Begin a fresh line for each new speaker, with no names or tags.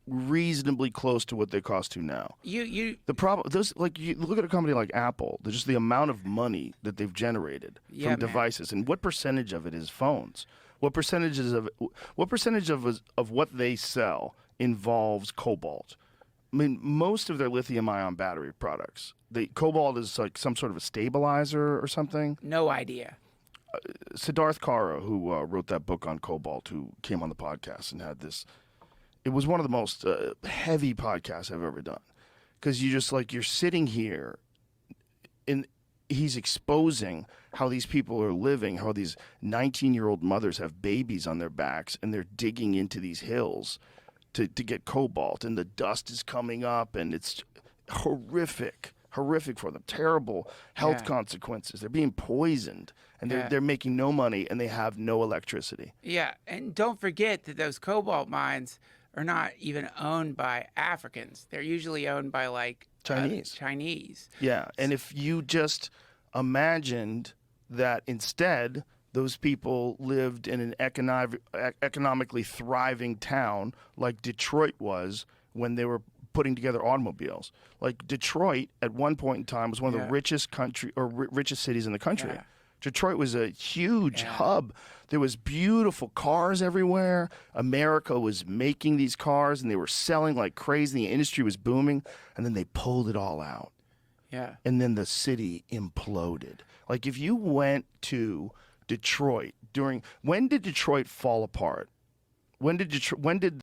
reasonably close to what they cost to now. The problem, you look at a company like Apple, just the amount of money that they've generated from devices, and what percentage of it is phones? What percentage of what they sell involves cobalt? I mean, most of their lithium-ion battery products, the cobalt is like some sort of a stabilizer or something.
No idea.
Siddharth Kara, who wrote that book on cobalt, who came on the podcast and had this. It was one of the most heavy podcasts I've ever done, because you're sitting here, and he's exposing how these people are living, how these 19-year-old mothers have babies on their backs, and they're digging into these hills to get cobalt, and the dust is coming up, and it's horrific for them. Terrible health consequences. They're being poisoned, and they're making no money, and they have no electricity.
Yeah, and don't forget that those cobalt mines are not even owned by Africans. They're usually owned by Chinese.
Yeah, and if you just imagined that instead those people lived in an economically thriving town like Detroit was when they were putting together automobiles. Like Detroit at one point in time was one of the richest cities in the country. Yeah. Detroit was a huge hub. There was beautiful cars everywhere. America was making these cars, and they were selling like crazy. The industry was booming, and then they pulled it all out.
Yeah.
And then the city imploded. Like if you went to Detroit when did Detroit fall apart? When did